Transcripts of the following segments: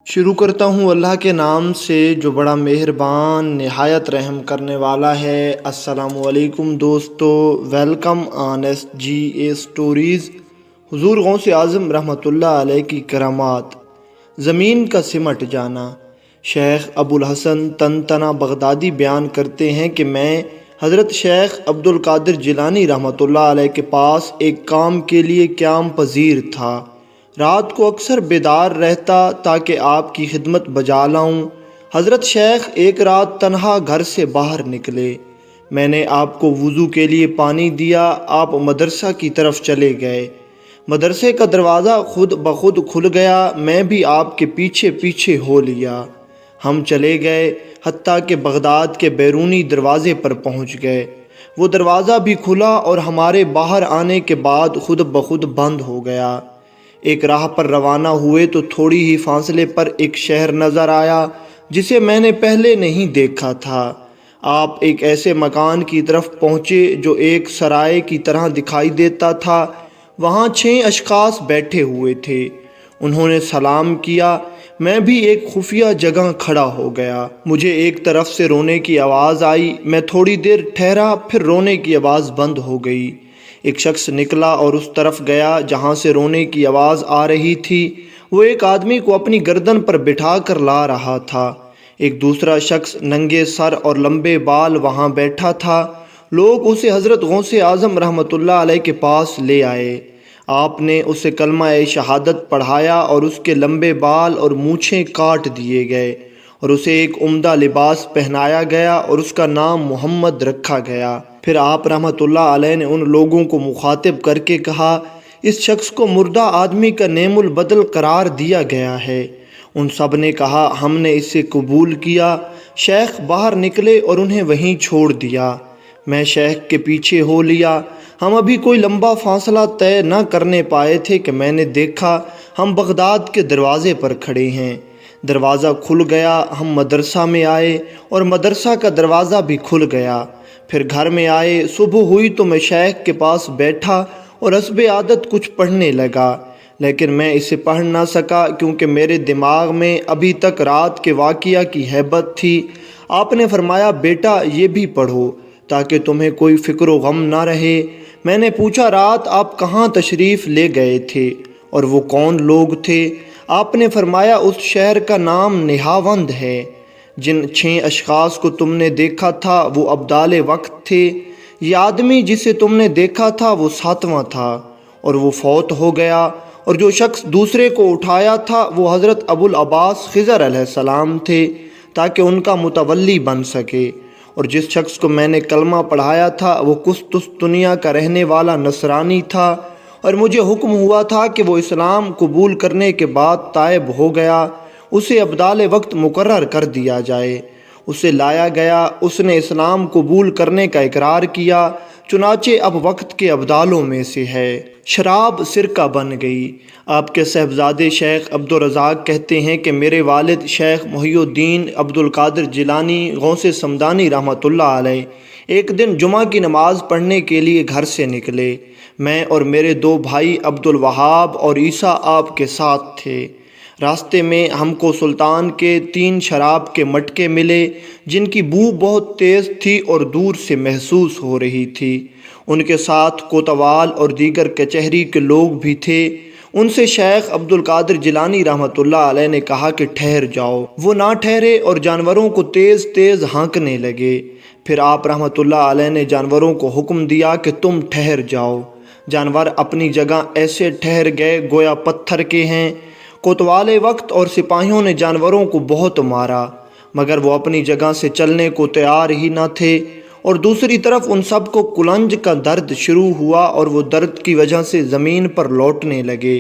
شروع کرتا ہوں اللہ کے نام سے جو بڑا مہربان نہایت رحم کرنے والا ہے۔ السلام علیکم دوستو، welcome on S G A stories. حضور غوث اعظم رحمۃ اللہ علیہ کی کرامات۔ زمین کا سمٹ جانا۔ شیخ ابو الحسن طنطنہ بغدادی بیان کرتے ہیں کہ میں حضرت شیخ عبد القادر جیلانی رحمۃ اللہ علیہ کے پاس ایک کام کے لیے قیام پذیر تھا۔ رات کو اکثر بیدار رہتا تاکہ آپ کی خدمت بجا لاؤں۔ حضرت شیخ ایک رات تنہا گھر سے باہر نکلے۔ میں نے آپ کو وضو کے لیے پانی دیا۔ آپ مدرسہ کی طرف چلے گئے۔ مدرسے کا دروازہ خود بخود کھل گیا۔ میں بھی آپ کے پیچھے پیچھے ہو لیا۔ ہم چلے گئے حتیٰ کہ بغداد کے بیرونی دروازے پر پہنچ گئے۔ وہ دروازہ بھی کھلا اور ہمارے باہر آنے کے بعد خود بخود بند ہو گیا۔ ایک راہ پر روانہ ہوئے تو تھوڑی ہی فاصلے پر ایک شہر نظر آیا جسے میں نے پہلے نہیں دیکھا تھا۔ آپ ایک ایسے مکان کی طرف پہنچے جو ایک سرائے کی طرح دکھائی دیتا تھا۔ وہاں 6 اشخاص بیٹھے ہوئے تھے۔ انہوں نے سلام کیا۔ میں بھی ایک خفیہ جگہ کھڑا ہو گیا۔ مجھے ایک طرف سے رونے کی آواز آئی۔ میں تھوڑی دیر ٹھہرا، پھر رونے کی آواز بند ہو گئی۔ ایک شخص نکلا اور اس طرف گیا جہاں سے رونے کی آواز آ رہی تھی۔ وہ ایک آدمی کو اپنی گردن پر بٹھا کر لا رہا تھا۔ ایک دوسرا شخص ننگے سر اور لمبے بال وہاں بیٹھا تھا۔ لوگ اسے حضرت غوث اعظم رحمۃ اللہ علیہ کے پاس لے آئے۔ آپ نے اسے کلمہ شہادت پڑھایا اور اس کے لمبے بال اور مونچھیں کاٹ دیے گئے اور اسے ایک عمدہ لباس پہنایا گیا اور اس کا نام محمد رکھا گیا۔ پھر آپ رحمۃ اللہ علیہ نے ان لوگوں کو مخاطب کر کے کہا، اس شخص کو مردہ آدمی کا نعم البدل قرار دیا گیا ہے۔ ان سب نے کہا، ہم نے اسے قبول کیا۔ شیخ باہر نکلے اور انہیں وہیں چھوڑ دیا۔ میں شیخ کے پیچھے ہو لیا۔ ہم ابھی کوئی لمبا فاصلہ طے نہ کرنے پائے تھے کہ میں نے دیکھا ہم بغداد کے دروازے پر کھڑے ہیں۔ دروازہ کھل گیا۔ ہم مدرسہ میں آئے اور مدرسہ کا دروازہ بھی کھل گیا۔ پھر گھر میں آئے۔ صبح ہوئی تو میں شیخ کے پاس بیٹھا اور حسب عادت کچھ پڑھنے لگا، لیکن میں اسے پڑھ نہ سکا کیونکہ میرے دماغ میں ابھی تک رات کے واقعہ کی ہیبت تھی۔ آپ نے فرمایا، بیٹا یہ بھی پڑھو تاکہ تمہیں کوئی فکر و غم نہ رہے۔ میں نے پوچھا، رات آپ کہاں تشریف لے گئے تھے اور وہ کون لوگ تھے؟ آپ نے فرمایا، اس شہر کا نام نہاوند ہے۔ جن 6 اشخاص کو تم نے دیکھا تھا وہ ابدال وقت تھے۔ یہ آدمی جسے تم نے دیکھا تھا وہ 7واں تھا اور وہ فوت ہو گیا، اور جو شخص دوسرے کو اٹھایا تھا وہ حضرت ابو العباس خضر علیہ السلام تھے تاکہ ان کا متولی بن سکے، اور جس شخص کو میں نے کلمہ پڑھایا تھا وہ قسطنطنیہ کا رہنے والا نصرانی تھا، اور مجھے حکم ہوا تھا کہ وہ اسلام قبول کرنے کے بعد تائب ہو گیا، اسے ابدال وقت مقرر کر دیا جائے۔ اسے لایا گیا۔ اس نے اسلام قبول کرنے کا اقرار کیا، چنانچہ اب وقت کے ابدالوں میں سے ہے۔ شراب سرکہ بن گئی۔ آپ کے صاحبزادے شیخ عبد الرزاق کہتے ہیں کہ میرے والد شیخ محی الدین عبد القادر جیلانی غوث سمدانی رحمۃ اللہ علیہ ایک دن جمعہ کی نماز پڑھنے کے لیے گھر سے نکلے۔ میں اور میرے 2 بھائی عبد الوہاب اور عیسیٰ آپ کے ساتھ تھے۔ راستے میں ہم کو سلطان کے 3 شراب کے مٹکے ملے جن کی بو بہت تیز تھی اور دور سے محسوس ہو رہی تھی۔ ان کے ساتھ کوتوال اور دیگر کچہری کے لوگ بھی تھے۔ ان سے شیخ عبد القادر جیلانی رحمۃ اللہ علیہ نے کہا کہ ٹھہر جاؤ۔ وہ نہ ٹھہرے اور جانوروں کو تیز تیز ہانکنے لگے۔ پھر آپ رحمۃ اللہ علیہ نے جانوروں کو حکم دیا کہ تم ٹھہر جاؤ۔ جانور اپنی جگہ ایسے ٹھہر گئے گویا پتھر کے ہیں۔ کوتوال وقت اور سپاہیوں نے جانوروں کو بہت مارا مگر وہ اپنی جگہ سے چلنے کو تیار ہی نہ تھے، اور دوسری طرف ان سب کو کلنج کا درد شروع ہوا اور وہ درد کی وجہ سے زمین پر لوٹنے لگے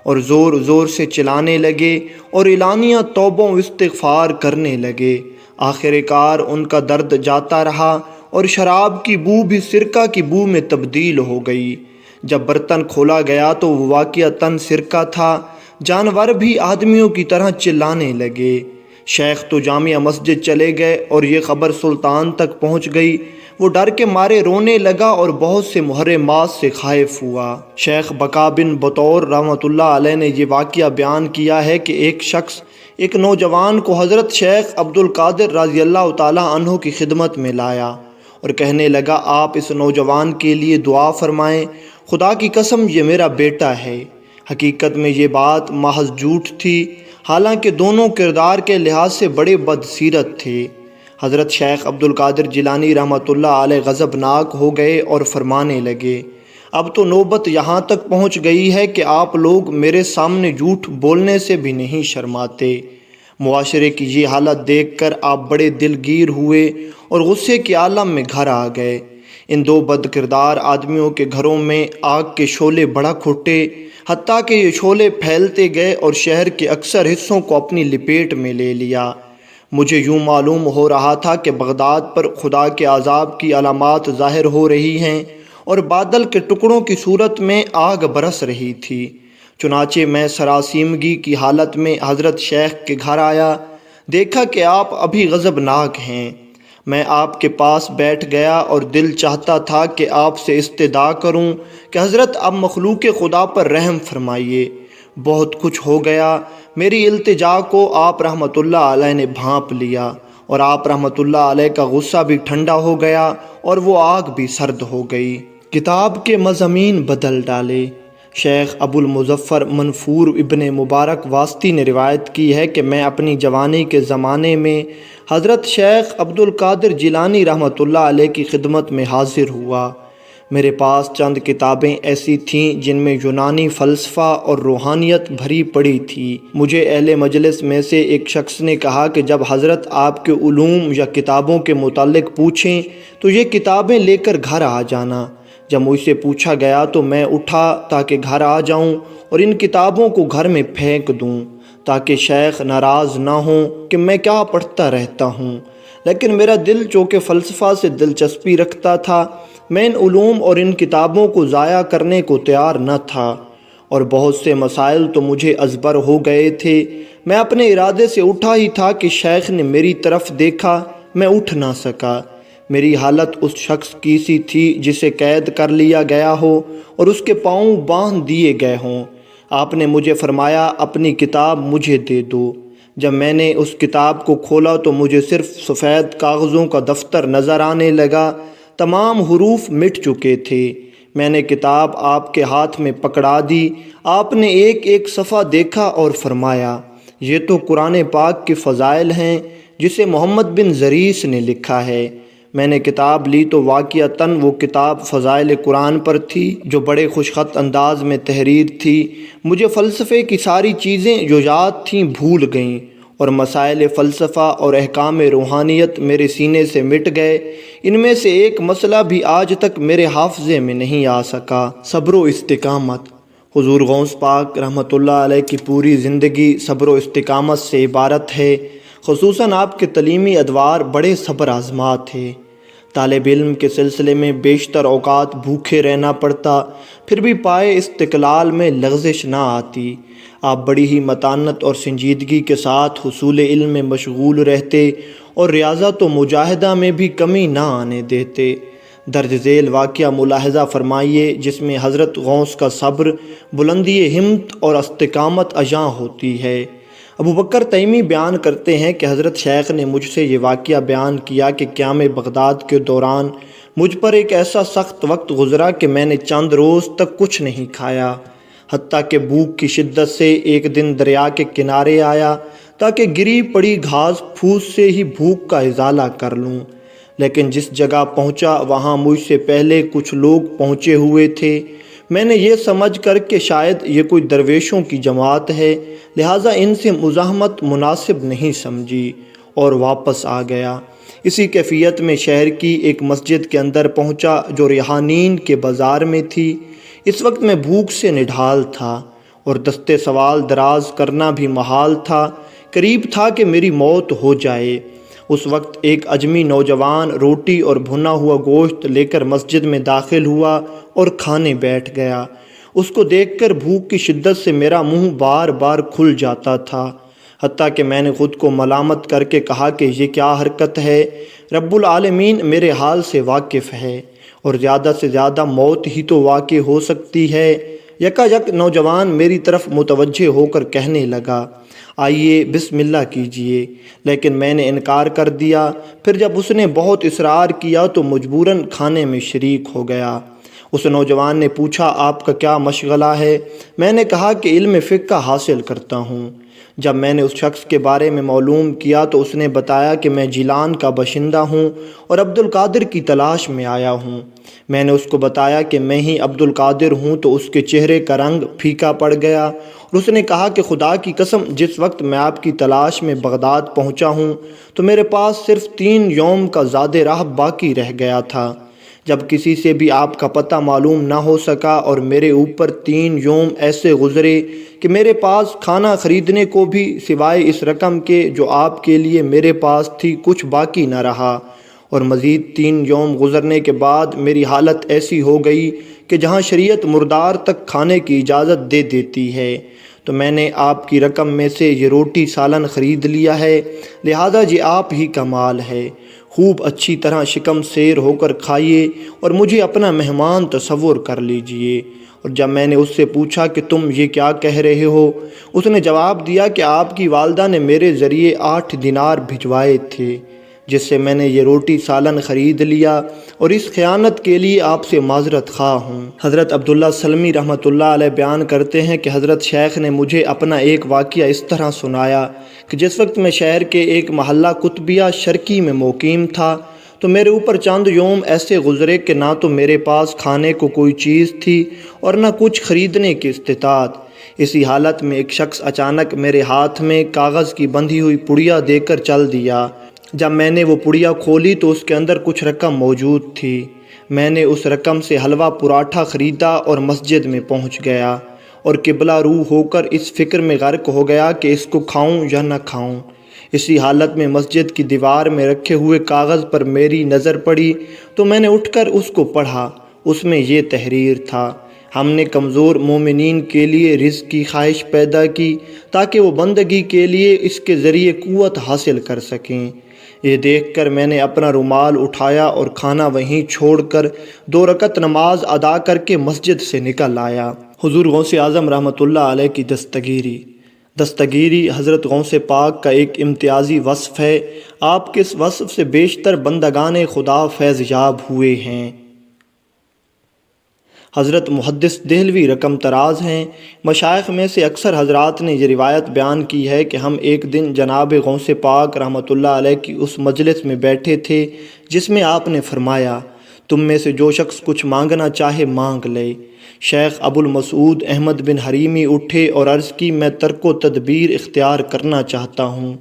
اور زور زور سے چلانے لگے اور اعلانیہ توبہ و استغفار کرنے لگے۔ آخر کار ان کا درد جاتا رہا اور شراب کی بو بھی سرکہ کی بو میں تبدیل ہو گئی۔ جب برتن کھولا گیا تو وہ واقعتاً سرکہ تھا۔ جانور بھی آدمیوں کی طرح چلانے لگے۔ شیخ تو جامع مسجد چلے گئے اور یہ خبر سلطان تک پہنچ گئی۔ وہ ڈر کے مارے رونے لگا اور بہت سے محرمات سے خائف ہوا۔ شیخ بقا بن بطور رحمۃ اللہ علیہ نے یہ واقعہ بیان کیا ہے کہ ایک شخص ایک نوجوان کو حضرت شیخ عبد القادر رضی اللہ تعالیٰ عنہ کی خدمت میں لایا اور کہنے لگا آپ اس نوجوان کے لیے دعا فرمائیں، خدا کی قسم یہ میرا بیٹا ہے۔ حقیقت میں یہ بات محض جھوٹ تھی، حالانکہ دونوں کردار کے لحاظ سے بڑے بدسیرت تھے۔ حضرت شیخ عبد القادر جیلانی رحمۃ اللہ علیہ غضبناک ہو گئے اور فرمانے لگے، اب تو نوبت یہاں تک پہنچ گئی ہے کہ آپ لوگ میرے سامنے جھوٹ بولنے سے بھی نہیں شرماتے۔ معاشرے کی یہ حالت دیکھ کر آپ بڑے دلگیر ہوئے اور غصے کے عالم میں گھر آ گئے۔ ان دو بد کردار آدمیوں کے گھروں میں آگ کے شعلے بھڑک اٹھے، حتیٰ کہ یہ شعلے پھیلتے گئے اور شہر کے اکثر حصوں کو اپنی لپیٹ میں لے لیا۔ مجھے یوں معلوم ہو رہا تھا کہ بغداد پر خدا کے عذاب کی علامات ظاہر ہو رہی ہیں اور بادل کے ٹکڑوں کی صورت میں آگ برس رہی تھی۔ چنانچہ میں سراسیمگی کی حالت میں حضرت شیخ کے گھر آیا، دیکھا کہ آپ ابھی غضبناک ہیں۔ میں آپ کے پاس بیٹھ گیا اور دل چاہتا تھا کہ آپ سے استدعا کروں کہ حضرت اب مخلوق خدا پر رحم فرمائیے۔ بہت کچھ ہو گیا، میری التجا کو آپ رحمۃ اللہ علیہ نے بھانپ لیا اور آپ رحمۃ اللہ علیہ کا غصہ بھی ٹھنڈا ہو گیا اور وہ آگ بھی سرد ہو گئی۔ کتاب کے مضامین بدل ڈالے۔ شیخ ابو المظفر منفور ابن مبارک واسطی نے روایت کی ہے کہ میں اپنی جوانی کے زمانے میں حضرت شیخ عبد القادر جیلانی رحمۃ اللہ علیہ کی خدمت میں حاضر ہوا۔ میرے پاس چند کتابیں ایسی تھیں جن میں یونانی فلسفہ اور روحانیت بھری پڑی تھی۔ مجھے اہل مجلس میں سے ایک شخص نے کہا کہ جب حضرت آپ کے علوم یا کتابوں کے متعلق پوچھیں تو یہ کتابیں لے کر گھر آ جانا۔ جب مجھ سے پوچھا گیا تو میں اٹھا تاکہ گھر آ جاؤں اور ان کتابوں کو گھر میں پھینک دوں تاکہ شیخ ناراض نہ ہوں کہ میں کیا پڑھتا رہتا ہوں، لیکن میرا دل چونکہ فلسفہ سے دلچسپی رکھتا تھا، میں ان علوم اور ان کتابوں کو ضائع کرنے کو تیار نہ تھا، اور بہت سے مسائل تو مجھے ازبر ہو گئے تھے۔ میں اپنے ارادے سے اٹھا ہی تھا کہ شیخ نے میری طرف دیکھا، میں اٹھ نہ سکا۔ میری حالت اس شخص کی سی تھی جسے قید کر لیا گیا ہو اور اس کے پاؤں باندھ دیے گئے ہوں۔ آپ نے مجھے فرمایا اپنی کتاب مجھے دے دو۔ جب میں نے اس کتاب کو کھولا تو مجھے صرف سفید کاغذوں کا دفتر نظر آنے لگا، تمام حروف مٹ چکے تھے۔ میں نے کتاب آپ کے ہاتھ میں پکڑا دی، آپ نے ایک ایک صفحہ دیکھا اور فرمایا یہ تو قرآن پاک کے فضائل ہیں جسے محمد بن زریس نے لکھا ہے۔ میں نے کتاب لی تو واقعتاً وہ کتاب فضائل قرآن پر تھی جو بڑے خوشخط انداز میں تحریر تھی۔ مجھے فلسفے کی ساری چیزیں جو یاد تھیں بھول گئیں اور مسائل فلسفہ اور احکام روحانیت میرے سینے سے مٹ گئے۔ ان میں سے ایک مسئلہ بھی آج تک میرے حافظے میں نہیں آ سکا۔ صبر و استقامت۔ حضور غوث پاک رحمۃ اللہ علیہ کی پوری زندگی صبر و استقامت سے عبارت ہے۔ خصوصاً آپ کے تعلیمی ادوار بڑے صبر آزما تھے۔ طالب علم کے سلسلے میں بیشتر اوقات بھوکے رہنا پڑتا، پھر بھی پائے استقلال میں لغزش نہ آتی۔ آپ بڑی ہی متانت اور سنجیدگی کے ساتھ حصول علم میں مشغول رہتے اور ریاضت و مجاہدہ میں بھی کمی نہ آنے دیتے۔ درج ذیل واقعہ ملاحظہ فرمائیے جس میں حضرت غوث کا صبر، بلندی ہمت اور استقامت عیاں ہوتی ہے۔ ابو بکر تیمی بیان کرتے ہیں کہ حضرت شیخ نے مجھ سے یہ واقعہ بیان کیا کہ قیام بغداد کے دوران مجھ پر ایک ایسا سخت وقت گزرا کہ میں نے چند روز تک کچھ نہیں کھایا، حتیٰ کہ بھوک کی شدت سے ایک دن دریا کے کنارے آیا تاکہ گری پڑی گھاس پھوس سے ہی بھوک کا ازالہ کر لوں، لیکن جس جگہ پہنچا وہاں مجھ سے پہلے کچھ لوگ پہنچے ہوئے تھے۔ میں نے یہ سمجھ کر کہ شاید یہ کوئی درویشوں کی جماعت ہے، لہٰذا ان سے مزاحمت مناسب نہیں سمجھی اور واپس آ گیا۔ اسی کیفیت میں شہر کی ایک مسجد کے اندر پہنچا جو ریحانین کے بازار میں تھی۔ اس وقت میں بھوک سے نڈھال تھا اور دستے سوال دراز کرنا بھی محال تھا، قریب تھا کہ میری موت ہو جائے۔ اس وقت ایک اجمی نوجوان روٹی اور بھنا ہوا گوشت لے کر مسجد میں داخل ہوا اور کھانے بیٹھ گیا۔ اس کو دیکھ کر بھوک کی شدت سے میرا منہ بار بار کھل جاتا تھا، حتیٰ کہ میں نے خود کو ملامت کر کے کہا کہ یہ کیا حرکت ہے، رب العالمین میرے حال سے واقف ہے اور زیادہ سے زیادہ موت ہی تو واقع ہو سکتی ہے۔ یکا یک نوجوان میری طرف متوجہ ہو کر کہنے لگا، آئیے بسم اللہ کیجئے، لیکن میں نے انکار کر دیا۔ پھر جب اس نے بہت اصرار کیا تو مجبوراً کھانے میں شریک ہو گیا۔ اس نوجوان نے پوچھا آپ کا کیا مشغلہ ہے؟ میں نے کہا کہ علم فقہ حاصل کرتا ہوں۔ جب میں نے اس شخص کے بارے میں معلوم کیا تو اس نے بتایا کہ میں جیلان کا باشندہ ہوں اور عبد القادر کی تلاش میں آیا ہوں۔ میں نے اس کو بتایا کہ میں ہی عبد القادر ہوں تو اس کے چہرے کا رنگ پھیکا پڑ گیا اور اس نے کہا کہ خدا کی قسم جس وقت میں آپ کی تلاش میں بغداد پہنچا ہوں تو میرے پاس صرف 3 یوم کا زاد راہ باقی رہ گیا تھا۔ جب کسی سے بھی آپ کا پتہ معلوم نہ ہو سکا اور میرے اوپر 3 یوم ایسے گزرے کہ میرے پاس کھانا خریدنے کو بھی سوائے اس رقم کے جو آپ کے لیے میرے پاس تھی کچھ باقی نہ رہا، اور مزید 3 یوم گزرنے کے بعد میری حالت ایسی ہو گئی کہ جہاں شریعت مردار تک کھانے کی اجازت دے دیتی ہے، تو میں نے آپ کی رقم میں سے یہ روٹی سالن خرید لیا ہے، لہذا یہ آپ ہی کا مال ہے۔ خوب اچھی طرح شکم سیر ہو کر کھائیے اور مجھے اپنا مہمان تصور کر لیجئے۔ اور جب میں نے اس سے پوچھا کہ تم یہ کیا کہہ رہے ہو، اس نے جواب دیا کہ آپ کی والدہ نے میرے ذریعے 8 دینار بھجوائے تھے، جس سے میں نے یہ روٹی سالن خرید لیا، اور اس خیانت کے لیے آپ سے معذرت خواہ ہوں۔ حضرت عبداللہ سلمی رحمۃ اللہ علیہ بیان کرتے ہیں کہ حضرت شیخ نے مجھے اپنا ایک واقعہ اس طرح سنایا کہ جس وقت میں شہر کے ایک محلہ قطبیہ شرقی میں مقیم تھا تو میرے اوپر چند یوم ایسے گزرے کہ نہ تو میرے پاس کھانے کو کوئی چیز تھی اور نہ کچھ خریدنے کی استطاعت۔ اسی حالت میں ایک شخص اچانک میرے ہاتھ میں کاغذ کی بندھی ہوئی پڑیا دے کر چل دیا۔ جب میں نے وہ پڑیا کھولی تو اس کے اندر کچھ رقم موجود تھی۔ میں نے اس رقم سے حلوہ پراٹھا خریدا اور مسجد میں پہنچ گیا اور قبلہ رو ہو کر اس فکر میں غرق ہو گیا کہ اس کو کھاؤں یا نہ کھاؤں۔ اسی حالت میں مسجد کی دیوار میں رکھے ہوئے کاغذ پر میری نظر پڑی تو میں نے اٹھ کر اس کو پڑھا۔ اس میں یہ تحریر تھا: ہم نے کمزور مومنین کے لیے رزق کی خواہش پیدا کی تاکہ وہ بندگی کے لیے اس کے ذریعے قوت حاصل کر سکیں۔ یہ دیکھ کر میں نے اپنا رومال اٹھایا اور کھانا وہیں چھوڑ کر 2 رکعت نماز ادا کر کے مسجد سے نکل آیا۔ حضور غوث اعظم رحمۃ اللہ علیہ کی دستگیری حضرت غوث پاک کا ایک امتیازی وصف ہے۔ آپ کے اس وصف سے بیشتر بندگان خدا فیض یاب ہوئے ہیں۔ حضرت محدث دہلوی رقم تراز ہیں۔ مشائخ میں سے اکثر حضرات نے یہ روایت بیان کی ہے کہ ہم ایک دن جناب غوث پاک رحمۃ اللہ علیہ کی اس مجلس میں بیٹھے تھے جس میں آپ نے فرمایا: تم میں سے جو شخص کچھ مانگنا چاہے مانگ لے۔ شیخ ابو المسعود احمد بن حریمی اٹھے اور عرض کی: میں ترک و تدبیر اختیار کرنا چاہتا ہوں۔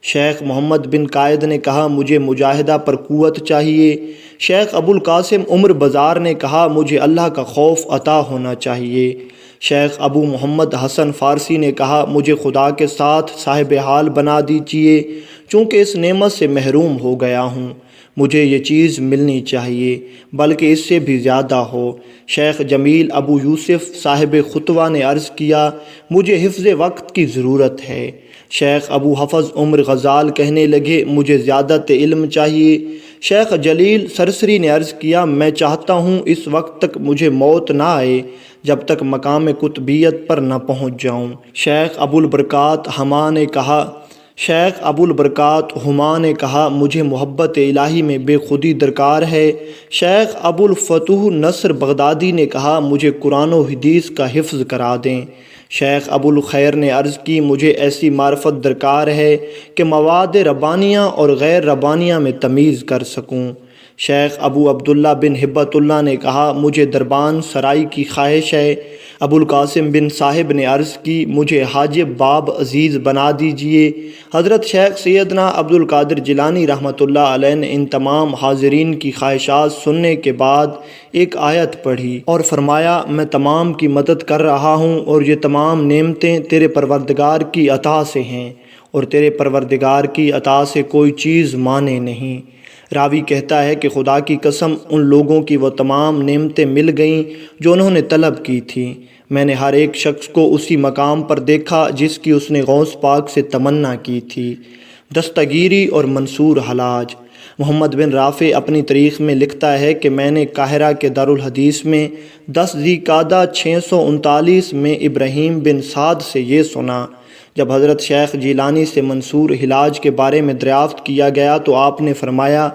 شیخ محمد بن قائد نے کہا: مجھے مجاہدہ پر قوت چاہیے۔ شیخ ابو القاسم عمر بازار نے کہا: مجھے اللہ کا خوف عطا ہونا چاہیے۔ شیخ ابو محمد حسن فارسی نے کہا: مجھے خدا کے ساتھ صاحب حال بنا دیجیے، چونکہ اس نعمت سے محروم ہو گیا ہوں۔ مجھے یہ چیز ملنی چاہیے، بلکہ اس سے بھی زیادہ ہو۔ شیخ جمیل ابو یوسف صاحب خطوہ نے عرض کیا: مجھے حفظ وقت کی ضرورت ہے۔ شیخ ابو حفظ عمر غزال کہنے لگے: مجھے زیادت علم چاہیے۔ شیخ جلیل سرسری نے عرض کیا: میں چاہتا ہوں اس وقت تک مجھے موت نہ آئے جب تک مقام قطبیت پر نہ پہنچ جاؤں۔ شیخ ابو البرکات ہما نے کہا: مجھے محبت الہی میں بے خودی درکار ہے۔ شیخ ابو الفتوح نصر بغدادی نے کہا: مجھے قرآن و حدیث کا حفظ کرا دیں۔ شیخ ابو الخیر نے عرض کی: مجھے ایسی معرفت درکار ہے کہ مواد ربانیہ اور غیر ربانیہ میں تمیز کر سکوں۔ شیخ ابو عبداللہ بن ہبت اللہ نے کہا: مجھے دربان سرائی کی خواہش ہے۔ ابو القاسم بن صاحب نے عرض کی: مجھے حاجب باب عزیز بنا دیجیے۔ حضرت شیخ سیدنا عبد القادر جیلانی رحمۃ اللہ علیہ نے ان تمام حاضرین کی خواہشات سننے کے بعد ایک آیت پڑھی اور فرمایا: میں تمام کی مدد کر رہا ہوں اور یہ تمام نعمتیں تیرے پروردگار کی عطا سے ہیں اور تیرے پروردگار کی عطا سے کوئی چیز مانے نہیں۔ راوی کہتا ہے کہ خدا کی قسم ان لوگوں کی وہ تمام نعمتیں مل گئیں جو انہوں نے طلب کی تھیں۔ میں نے ہر ایک شخص کو اسی مقام پر دیکھا جس کی اس نے غوث پاک سے تمنا کی تھی۔ دستگیری اور منصور حلاج۔ محمد بن رافع اپنی تاریخ میں لکھتا ہے کہ میں نے قاہرہ کے دارالحدیث میں 10 ذی القعدہ 639 میں ابراہیم بن سعد سے یہ سنا: جب حضرت شیخ جیلانی سے منصور حلاج کے بارے میں دریافت کیا گیا تو آپ نے فرمایا،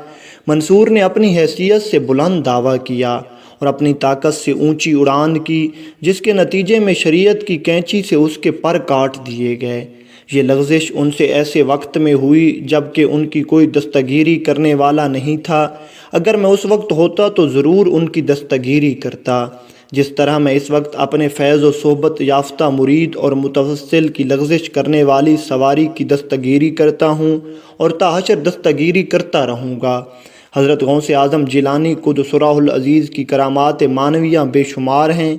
منصور نے اپنی حیثیت سے بلند دعویٰ کیا اور اپنی طاقت سے اونچی اڑان کی، جس کے نتیجے میں شریعت کی کینچی سے اس کے پر کاٹ دیے گئے۔ یہ لغزش ان سے ایسے وقت میں ہوئی جب کہ ان کی کوئی دستگیری کرنے والا نہیں تھا۔ اگر میں اس وقت ہوتا تو ضرور ان کی دستگیری کرتا، جس طرح میں اس وقت اپنے فیض و صحبت یافتہ مرید اور متوسل کی لغزش کرنے والی سواری کی دستگیری کرتا ہوں اور تا حشر دستگیری کرتا رہوں گا۔ حضرت غوث اعظم جیلانی قدس سرہ العزیز کی کرامات معنویہ بے شمار ہیں۔